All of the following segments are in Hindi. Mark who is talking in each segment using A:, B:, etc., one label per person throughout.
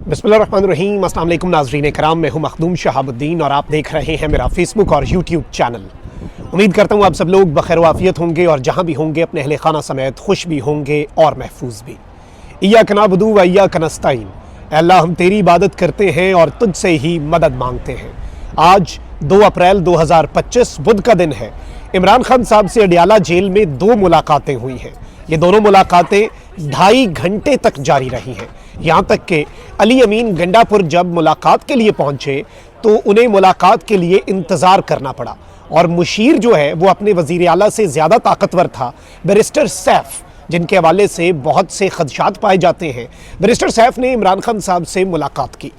A: बिस्मिल्लाहिर्रहमानिर्रहीम। अस्सलाम वालेकुम नाज़रीन कराम, मैं हूं मखदूम शहाबुद्दीन और आप देख रहे हैं मेरा फेसबुक और यूट्यूब चैनल। उम्मीद करता हूं आप सब लोग बखैर वाफियत होंगे और जहां भी होंगे अपने अहले खाना समेत खुश भी होंगे और महफूज भी। इय्याक नअबुदु व इय्याक नस्तईन, अल्लाह हम तेरी इबादत करते हैं और तुझसे ही मदद मांगते हैं। आज 2 अप्रैल 2025 बुध का दिन है। इमरान खान साहब से अडियाला जेल में 2 मुलाकातें हुई हैं। ये दोनों मुलाकातें 2.5 घंटे तक जारी रही हैं। यहाँ तक कि अली अमीन गंडापुर जब मुलाकात के लिए पहुँचे तो उन्हें मुलाकात के लिए इंतज़ार करना पड़ा और मुशीर जो है वो अपने वज़ीर आला से ज़्यादा ताकतवर था। बैरिस्टर सैफ, जिनके हवाले से बहुत से खदशात पाए जाते हैं, बैरिस्टर सैफ ने इमरान खान साहब से मुलाकात की।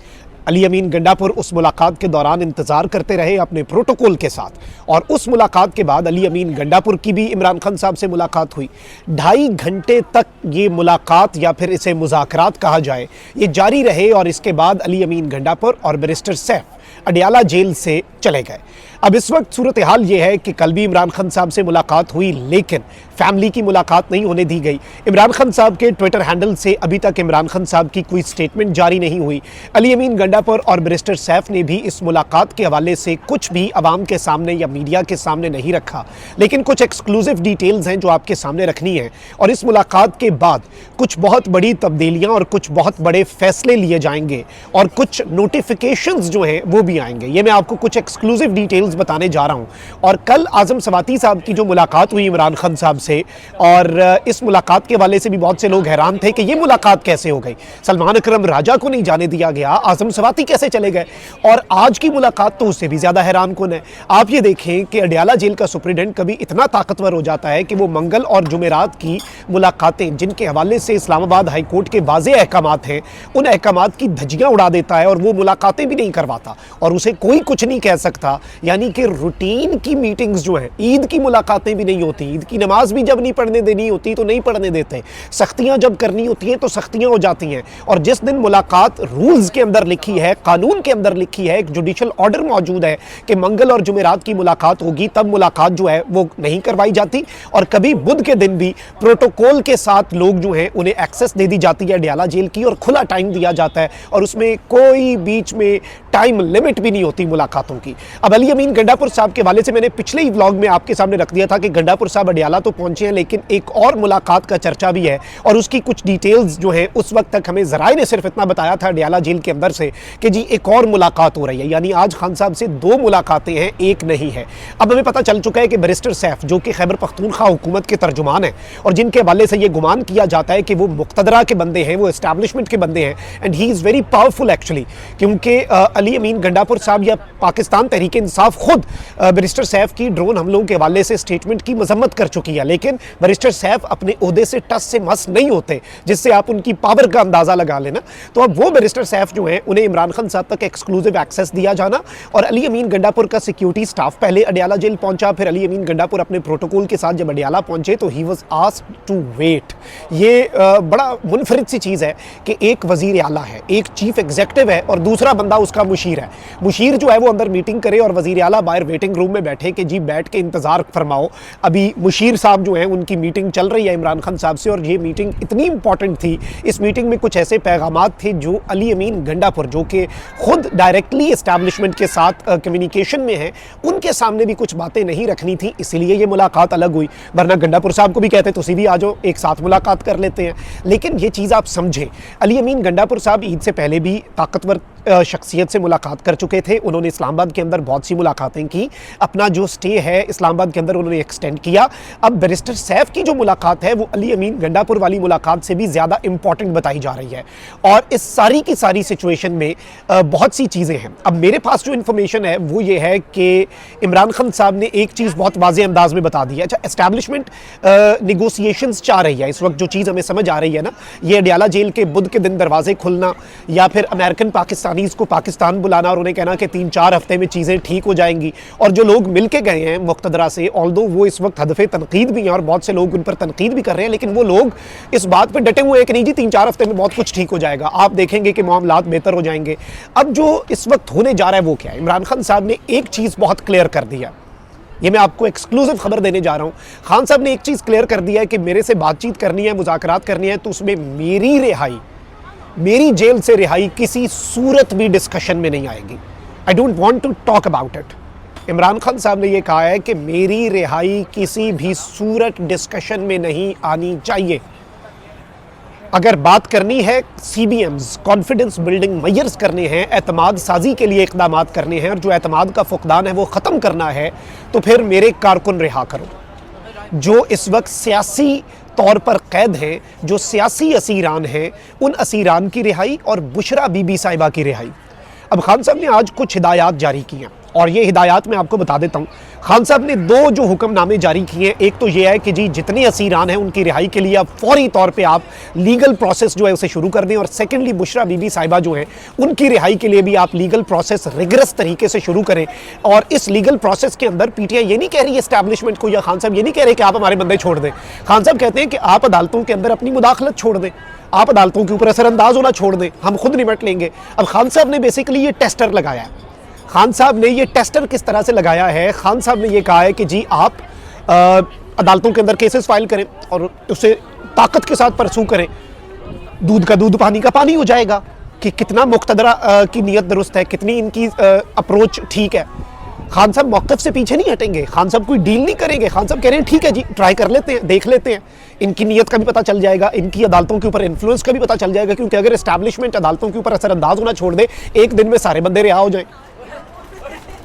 A: अली अमीन गंडापुर उस मुलाकात के दौरान इंतज़ार करते रहे अपने प्रोटोकॉल के साथ, और उस मुलाकात के बाद अली अमीन गंडापुर की भी इमरान खान साहब से मुलाकात हुई। 2.5 घंटे तक ये मुलाकात या फिर इसे मुज़ाकरात कहा जाए, ये जारी रहे और इसके बाद अली अमीन गंडापुर और बैरिस्टर सैफ अडियाला जेल से चले गए। अब इस वक्त सूरत हाल ये है कि कल भी इमरान खान साहब से मुलाकात हुई, लेकिन फैमिली की मुलाकात नहीं होने दी गई। इमरान खान साहब के ट्विटर हैंडल से अभी तक इमरान खान साहब की कोई स्टेटमेंट जारी नहीं हुई। अली अमीन गंडापुर और बैरिस्टर सैफ ने भी इस मुलाकात के हवाले से कुछ भी आवाम के सामने या मीडिया के सामने नहीं रखा, लेकिन कुछ एक्सक्लूसिव डिटेल्स हैं जो आपके सामने रखनी है। और इस मुलाकात के बाद कुछ बहुत बड़ी तब्दीलियाँ और कुछ बहुत बड़े फैसले लिए जाएंगे और कुछ नोटिफिकेशंस जो हैं वो भी आएंगे। ये मैं आपको कुछ एक्सक्लूसिव डिटेल्स बताने जा रहा हूं। और कल आजम सवाती साहब की जो मुलाकात हुई इमरान खान साहब से, और इस मुलाकात के हवाले से भी बहुत से लोग हैरान थे कि ये मुलाकात कैसे हो गई। सलमान अकरम राजा को नहीं जाने दिया गया, आजम सवाती कैसे चले गए, और आज की मुलाकात तो उससे भी ज्यादा हैरान कुन है। आप ये देखें कि अडियाला जेल का सुप्रीडेंट कभी इतना ताकतवर हो जाता है कि वो मंगल और जुमेरात की मुलाकातें, जिनके हवाले से इस्लामाबाद हाई कोर्ट के वाज़े अहकामात हैं, उन अहकामात की धज्जियां उड़ा देता है और वो मुलाकातें भी नहीं करवाता और उसे कोई कुछ नहीं कह सकता। यानी कि रूटीन की मीटिंग्स जो हैं, ईद की मुलाकातें भी नहीं होती, ईद की नमाज भी जब नहीं पढ़ने देनी होती तो नहीं पढ़ने देते, सख्तियां जब करनी होती हैं तो सख्तियां हो जाती हैं। और जिस दिन मुलाकात रूल्स के अंदर लिखी है, कानून के अंदर लिखी है, एक जुडिशल ऑर्डर मौजूद है कि मंगल और जुमेरात की मुलाकात होगी, तब मुलाकात जो है वो नहीं करवाई जाती। और कभी बुध के दिन भी प्रोटोकॉल के साथ लोग जो हैं उन्हें एक्सेस दे दी जाती है अडियाला जेल की, और खुला टाइम दिया जाता है और उसमें कोई बीच में टाइम लिमिट भी नहीं होती मुलाकातों की। अब अली अमीन गंडापुर साहब के वाले से मैंने पिछले ही व्लॉग में आपके सामने रख दिया था कि गंडापुर साहब अडियाला तो पहुंचे हैं, लेकिन एक और मुलाकात का चर्चा भी है और उसकी कुछ डिटेल्स जो है उस वक्त तक हमें ज़राए ने सिर्फ इतना बताया था अडियाला जेल के अंदर से कि जी एक और मुलाकात हो रही है। यानी आज खान साहब से 2 मुलाकातें हैं, एक नहीं है। अब हमें पता चल चुका है कि बैरिस्टर सैफ, जो कि खैबर पख्तूनख्वा हुकूमत के तर्जुमान हैं और जिनके हवाले से ये गुमान किया जाता है कि वो मुक्तदरा के बंदे हैं, वो एस्टैब्लिशमेंट के बंदे हैं, and he is very powerful actually, क्योंकि अली अमीन गंडापुर साहब या पाकिस्तान तहरीक इंसाफ खुद बैरिस्टर सैफ की ड्रोन हमलों के हवाले से स्टेटमेंट की मजम्मत कर चुकी है, लेकिन बैरिस्टर सैफ अपने ओहदे से टस से मस नहीं होते, जिससे आप उनकी पावर का अंदाजा लगा लेना। तो अब वो बैरिस्टर सैफ जो है उन्हें इमरान खान साहब तक एक्सक्लूसिव एक्सेस दिया जाना, और अली अमीन गंडापुर का सिक्योरिटी स्टाफ पहले अडियाला जेल पहुंचा, फिर अली अमीन गंडापुर अपने प्रोटोकॉल के साथ जब अडियाला पहुंचे तो he was asked to wait. ये बड़ा मुनफरिद सी चीज़ है कि एक वजीर आला है, एक चीफ एग्जीक्यूटिव है और दूसरा बंदा उसका मुशीर है। मुशीर जो है वो अंदर मीटिंग करे और वजीर आला बाहर वेटिंग रूम में बैठे कि जी बैठ के इंतजार फरमाओ। अभी मुशीर साहब जो हैं उनकी मीटिंग चल रही है इमरान खान साहब से, और ये मीटिंग इतनी इंपॉर्टेंट थी, इस मीटिंग में कुछ ऐसे पैगामात थे जो अली अमीन गंडापुर, जो कि खुद डायरेक्टली एस्टैब्लिशमेंट के साथ कम्युनिकेशन में है, उनके सामने भी कुछ बातें नहीं रखनी थी, इसलिए ये मुलाकात अलग हुई। वरना गंडापुर साहब को भी कहते तुसी भी आ जाओ, एक साथ मुलाकात कर लेते हैं। लेकिन ये चीज़ आप समझें, अली अमीन गंडापुर साहब ईद से पहले भी ताकतवर शख्सियत से मुलाकात कर चुके थे। उन्होंने इस्लामाबाद के अंदर बहुत सी मुलाकातें की, अपना जो स्टे है इस्लामाबाद के अंदर उन्होंने एक्सटेंड किया। अब बैरिस्टर सैफ की जो मुलाकात है वो अली अमीन गंडापुर वाली मुलाकात से भी ज़्यादा इंपॉर्टेंट बताई जा रही है, और इस सारी की सारी सिचुएशन में बहुत सी चीज़ें हैं। अब मेरे पास जो इन्फॉर्मेशन है वो ये है कि इमरान खान साहब ने एक चीज़ बहुत वाज़े अंदाज में बता दी है। अच्छा, एस्टैब्लिशमेंट निगोसिएशंस चाह रही है इस वक्त, जो चीज़ हमें समझ आ रही है ना, ये अडियाला जेल के बुध के दिन दरवाजे खुलना या फिर अमेरिकन पाकिस्तानीज़ को पाकिस्तान बुलाना और उन्हें कहना कि 3-4 हफ्ते में चीज़ें ठीक हो जाएंगी। और जो लोग मिल के गए हैं मुक्तदरा से, ऑल्दो वो इस वक्त हदफ़े तनकीद भी हैं और बहुत से लोग उन पर तनकीद भी कर रहे हैं, लेकिन वो लोग इस बात पर डटे हुए हैं कि नहीं जी 3-4 हफ्ते में बहुत कुछ ठीक हो जाएगा, आप देखेंगे कि मामलात बेहतर हो जाएंगे। अब जो इस वक्त होने जा रहा है वो क्या है? इमरान खान साहब ने एक चीज़ बहुत क्लियर कर दिया, ये मैं आपको एक्सक्लूसिव खबर देने जा रहा हूँ। खान साहब ने एक चीज़ क्लियर कर दिया है कि मेरे से बातचीत करनी है, मुज़ाकरात करनी है, तो उसमें मेरी रिहाई, मेरी जेल से रिहाई किसी सूरत भी डिस्कशन में नहीं आएगी। I don't want to talk about it. Imran Khan साहब ने यह कहा है कि मेरी रिहाई किसी भी सूरत डिस्कशन में नहीं आनी चाहिए। अगर बात करनी है CBMs, कॉन्फिडेंस बिल्डिंग मेजर्स करने हैं, एतमाद साजी के लिए इकदाम करने हैं और जो एतमाद का फुकदान है वो ख़त्म करना है, तो फिर मेरे कारकुन रिहा करो जो इस वक्त सियासी तौर पर कैद हैं, जो सियासी असीरान हैं, उन असीरान की रिहाई और बुशरा बीबी साहिबा की रिहाई। अब खान साहब ने आज कुछ हिदायत जारी की हैं और ये हिदायत मैं आपको बता देता हूँ। खान साहब ने 2 जो हुक्मनामे जारी किए हैं, एक तो ये है कि जी जितने असीरान हैं उनकी रिहाई के लिए अब फौरी तौर पे आप लीगल प्रोसेस जो है उसे शुरू कर दें, और सेकेंडली बुशरा बीबी साहिबा जो हैं उनकी रिहाई के लिए भी आप लीगल प्रोसेस रिगरस तरीके से शुरू करें। और इस लीगल प्रोसेस के अंदर PTI ये नहीं कह रही एस्टैब्लिशमेंट को, या खान साहब ये नहीं कह रहे कि आप हमारे बंदे छोड़ दें। खान साहब कहते हैं कि आप अदालतों के अंदर अपनी मुदाखलत छोड़ दें, आप अदालतों के ऊपर असरअंदाज होना छोड़ दें, हम खुद निपट लेंगे। अब खान साहब ने बेसिकली ये टेस्टर लगाया है। खान साहब ने ये टेस्टर किस तरह से लगाया है? खान साहब ने ये कहा है कि जी आप अदालतों के अंदर केसेस फाइल करें और उसे ताकत के साथ परसू करें, दूध का दूध पानी का पानी हो जाएगा कि कितना मुक्तदरा की नीयत दुरुस्त है, कितनी इनकी अप्रोच ठीक है। खान साहब मौक़िफ़ से पीछे नहीं हटेंगे, खान साहब कोई डील नहीं करेंगे। खान साहब कह रहे हैं ठीक है जी, ट्राई कर लेते हैं, देख लेते हैं, इनकी नीयत का भी पता चल जाएगा, इनकी अदालतों के ऊपर इन्फ्लुएंस का भी पता चल जाएगा। क्योंकि अगर एस्टैब्लिशमेंट अदालतों के ऊपर असरअंदाज होना छोड़ दे, एक दिन में सारे बंदे रिहा हो जाए।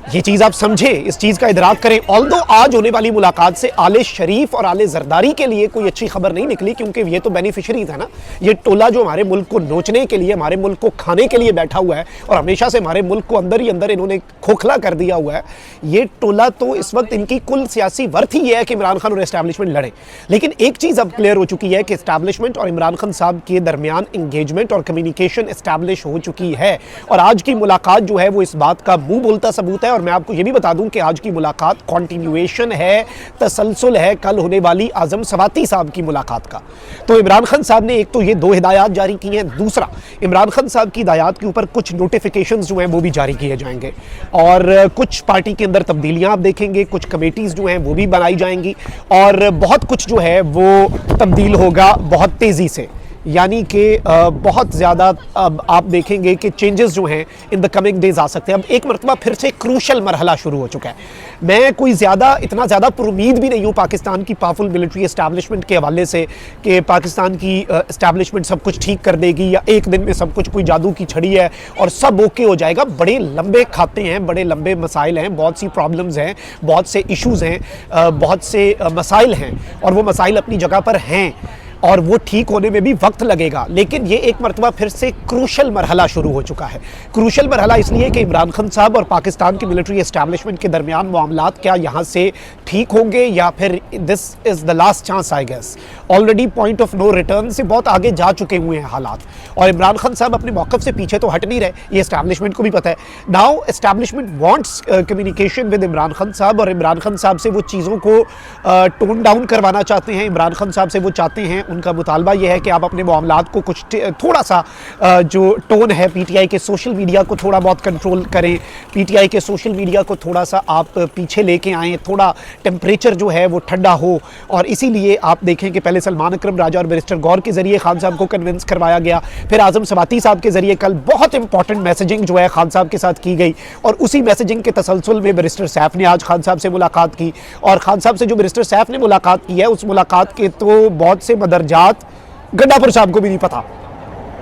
A: ये चीज़ आप समझे, इस चीज़ का इदराक करें। ऑल्दो आज होने वाली मुलाकात से आले शरीफ और आले जरदारी के लिए कोई अच्छी खबर नहीं निकली, क्योंकि ये तो बेनिफिशरीज है ना। ये टोला जो हमारे मुल्क को नोचने के लिए, हमारे मुल्क को खाने के लिए बैठा हुआ है और हमेशा से हमारे मुल्क को अंदर ही अंदर इन्होंने खोखला कर दिया हुआ है, ये टोला तो इस वक्त इनकी कुल सियासी वर्थ ही है कि इमरान खान और एस्टैब्लिशमेंट लड़े। लेकिन एक चीज़ अब क्लियर हो चुकी है कि एस्टैब्लिशमेंट और इमरान खान साहब के दरमियान इंगेजमेंट और कम्युनिकेशन एस्टैब्लिश हो चुकी है। और आज की मुलाकात जो है वो इस बात का मुंह बोलता सबूत है। और मैं आपको ये भी बता दूं कि आज की मुलाकात कंटिन्यूएशन है, तसलसल है कल होने वाली आजम सवाती साहब की मुलाकात का। तो इमरान खान साहब ने एक तो ये 2 हिदायत जारी की हैं, दूसरा इमरान खान साहब की हिदायत के ऊपर कुछ नोटिफिकेशंस जो हैं वो भी जारी किए जाएंगे और कुछ पार्टी के अंदर तब्दीलियां आप देखेंगे, कुछ कमेटीज़ जो हैं वो भी बनाई जाएंगी और बहुत कुछ जो है वो तब्दील होगा बहुत तेज़ी से। यानी कि बहुत ज़्यादा अब आप देखेंगे कि चेंजेस जो हैं इन द कमिंग डेज आ सकते हैं। अब एक मरतबा फिर से क्रूशल मरहला शुरू हो चुका है। मैं कोई इतना ज़्यादा पुरुमीद भी नहीं हूँ पाकिस्तान की पावरफुल मिलिट्री एस्टैब्लिशमेंट के हवाले से कि पाकिस्तान की एस्टैब्लिशमेंट सब कुछ ठीक कर देगी या एक दिन में सब कुछ कोई जादू की छड़ी है और सब ओके हो जाएगा। बड़े लंबे खाते हैं, बड़े लंबे मसाइल हैं, बहुत सी प्रॉब्लम्स हैं, बहुत से इशूज़ हैं, बहुत से मसाइल हैं और वो मसाइल अपनी जगह पर हैं और वो ठीक होने में भी वक्त लगेगा। लेकिन ये एक मरतबा फिर से क्रूशल मरहला शुरू हो चुका है। क्रूशल मरहला इसलिए कि इमरान खान साहब और पाकिस्तान की मिलिट्री एस्टैब्लिशमेंट के दरमियान मामलात क्या यहाँ से ठीक होंगे या फिर this is the last chance. I guess already point of no return से बहुत आगे जा चुके हुए हैं हालात और इमरान खान साहब अपने मौक़िफ़ से पीछे तो हट नहीं रहे, ये एस्टैब्लिशमेंट को भी पता है। Now establishment wants communication with Imran Khan साहब और इमरान खान साहब से वो चीज़ों को टोन डाउन करवाना चाहते हैं। इमरान खान साहब से वो चाहते हैं, उनका मुतालबा यह है कि आप अपने मामलात को कुछ थोड़ा सा जो टोन है PTI के सोशल मीडिया को थोड़ा बहुत कंट्रोल करें, PTI के सोशल मीडिया को थोड़ा सा आप पीछे लेके आएँ, थोड़ा टेम्परेचर जो है वो ठंडा हो। और इसीलिए आप देखें कि पहले सलमान अकरम राजा और बैरिस्टर गौर के ज़रिए खान साहब को कन्विंस करवाया गया, फिर आज़म सवाती साहब के ज़रिए कल बहुत इंपॉर्टेंट मैसेजिंग जो है खान साहब के साथ की गई और उसी मैसेजिंग के तसलसल में बैरिस्टर सैफ ने आज खान साहब से मुलाकात की। और खान साहब से जो बैरिस्टर सैफ ने मुलाकात की है उस मुलाकात के तो बहुत से मदरजात गंडापुर साहब को भी नहीं पता,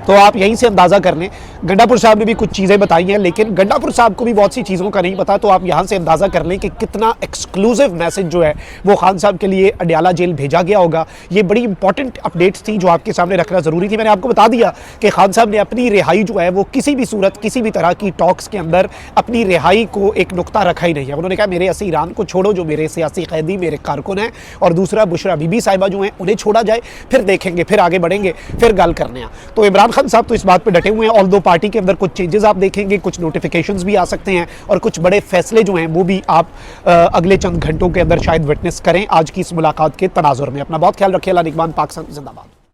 A: तो आप यहीं से अंदाज़ा कर लें। गंडापुर साहब ने भी कुछ चीज़ें बताई हैं लेकिन गंडापुर साहब को भी बहुत सी चीज़ों का नहीं पता, तो आप यहाँ से अंदाज़ा कर लें कि कितना एक्सक्लूसिव मैसेज जो है वो खान साहब के लिए अडयाला जेल भेजा गया होगा। ये बड़ी इंपॉर्टेंट अपडेट्स थी जो आपके सामने रखना ज़रूरी थी। मैंने आपको बता दिया कि खान साहब ने अपनी रिहाई जो है वो किसी भी सूरत, किसी भी तरह की टॉक्स के अंदर अपनी रिहाई को एक नुक्ता रखा ही नहीं है। उन्होंने कहा मेरे असीरान को छोड़ो जो मेरे सियासी कैदी, मेरे कारकुन हैं, और दूसरा बुशरा बीबी साहिबा जो हैं उन्हें छोड़ा जाए, फिर देखेंगे, फिर आगे बढ़ेंगे, फिर गल करने हैं। तो इमरान खान साहब तो इस बात पर डटे हुए हैं। ऑल्दो पार्टी के अंदर कुछ चेंजेस आप देखेंगे, कुछ नोटिफिकेशंस भी आ सकते हैं और कुछ बड़े फैसले जो हैं वो भी आप अगले चंद घंटों के अंदर शायद विटनेस करें आज की इस मुलाकात के तनाजुर में। अपना बहुत ख्याल रखिए। अल्लाह निगहबान। पाकिस्तान जिंदाबाद।